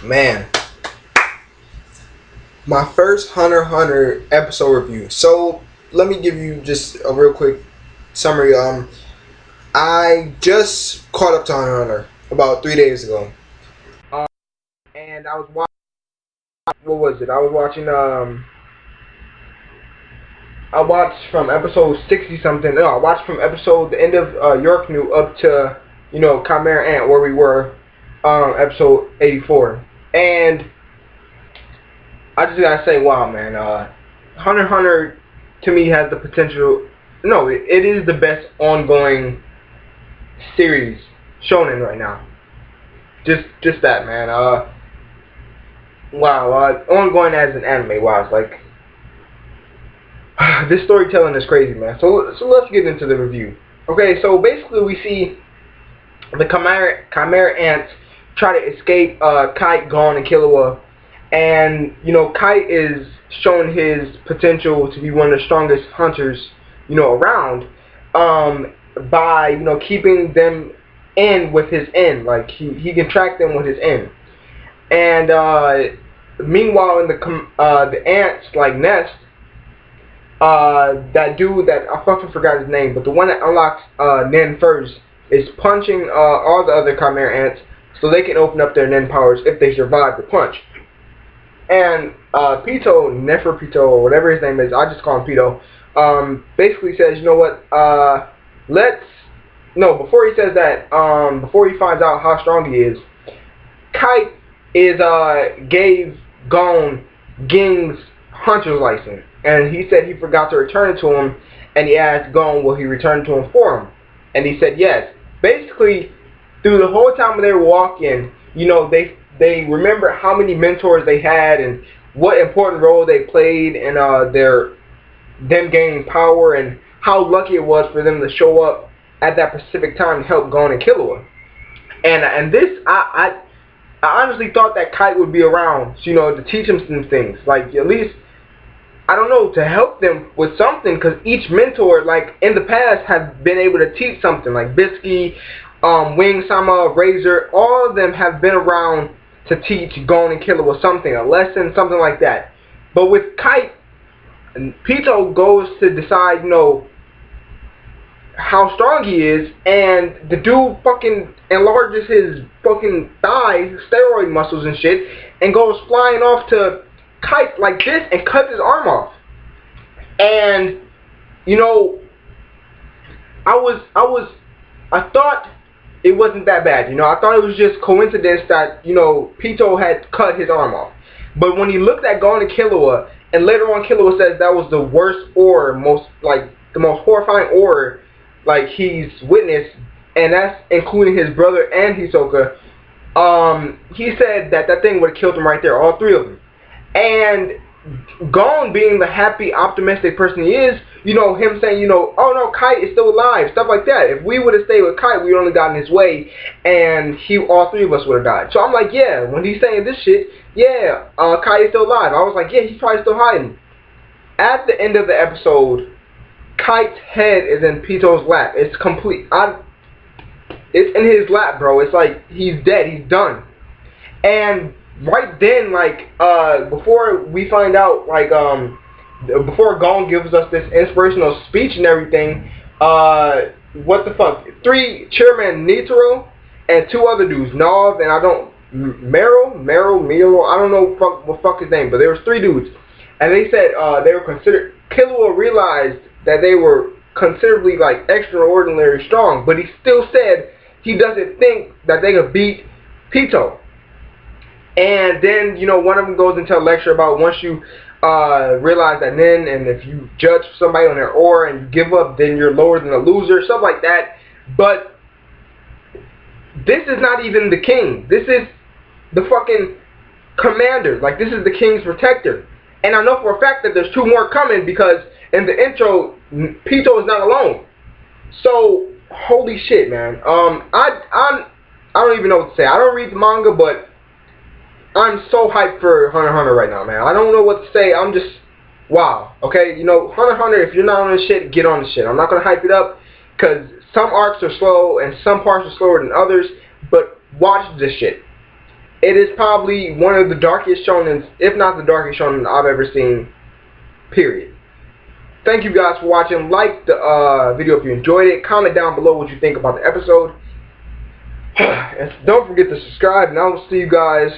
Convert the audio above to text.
Man, my first Hunter x Hunter episode review. So let me give you just a real quick summary. I just caught up to Hunter x Hunter about 3 days ago. And I was watching. What was it? I was watching. I watched from episode 60 something. No, I watched from episode the end of York New up to Chimera Ant where we were, episode 84. And I just gotta say, wow, man. Hunter x Hunter to me has the potential. No, it is the best ongoing series shonen right now. Just that, man. Wow. Ongoing as an anime. Wow, it's like this storytelling is crazy, man. So let's get into the review. Okay, so basically we see the Chimera Ants try to escape Kite, Gon, and Killua. And, Kite is showing his potential to be one of the strongest hunters, around, by, keeping them in with his end. Like, he can track them with his end. And, meanwhile, in the ants, like, nest, that dude that, I fucking forgot his name, but the one that unlocks, Nen first, is punching, all the other Chimera Ants so they can open up their Nen powers if they survive the punch. And Pito, Neferpito, or whatever his name is, I just call him Pito, basically says, you know what, before he says that, before he finds out how strong he is, Kite gave Gon Ging's hunter's license, and he said he forgot to return it to him, and he asked Gon will he return to him for him, and he said yes. Basically, through the whole time they were walking, they remember how many mentors they had and what important role they played in them gaining power, and how lucky it was for them to show up at that specific time to help Gon and Killua. And this, I honestly thought that Kite would be around, to teach him some things, like at least, I don't know, to help them with something, because each mentor, like in the past, have been able to teach something, like Bisky, Wing Sama, Razor, all of them have been around to teach Gon and Killua something, a lesson, something like that. But with Kite, Pito goes to decide, how strong he is, and the dude fucking enlarges his fucking thighs, steroid muscles and shit, and goes flying off to Kite like this and cuts his arm off. And, I thought it wasn't that bad, I thought it was just coincidence that, Pito had cut his arm off. But when he looked at Gon and Killua, and later on Killua says that was the worst or the most horrifying horror, like, he's witnessed, and that's including his brother and Hisoka, he said that thing would have killed him right there, all three of them. And Gon, being the happy, optimistic person he is, him saying, oh no, Kite is still alive, stuff like that. If we would have stayed with Kite, we would only gotten his way, and all three of us would have died. So I'm like, yeah, when he's saying this shit, yeah, Kite is still alive. I was like, yeah, he's probably still hiding. At the end of the episode, Kite's head is in Pito's lap. It's complete. It's in his lap, bro. It's like he's dead. He's done. And right then, like, before we find out, like, before Gon gives us this inspirational speech and everything, what the fuck? Three chairman Nitaro and two other dudes, Nav and Meryl, I don't know what fuck his name, but there was three dudes, and they said they were considered. Killua realized that they were considerably, like, extraordinarily strong, but he still said he doesn't think that they could beat Pito. And then, one of them goes into a lecture about once you realize that Nen, and if you judge somebody on their aura and you give up, then you're lower than a loser, stuff like that. But this is not even the king. This is the fucking commander. Like, this is the king's protector. And I know for a fact that there's two more coming, because in the intro, Pito is not alone. So, holy shit, man. I don't even know what to say. I don't read the manga, but I'm so hyped for Hunter x Hunter right now, man. I don't know what to say. I'm just, wow. Okay, Hunter x Hunter, if you're not on this shit, get on this shit. I'm not going to hype it up, because some arcs are slow, and some parts are slower than others, but watch this shit. It is probably one of the darkest shonens, if not the darkest shonen I've ever seen, period. Thank you guys for watching. Like the video if you enjoyed it. Comment down below what you think about the episode. And don't forget to subscribe, and I will see you guys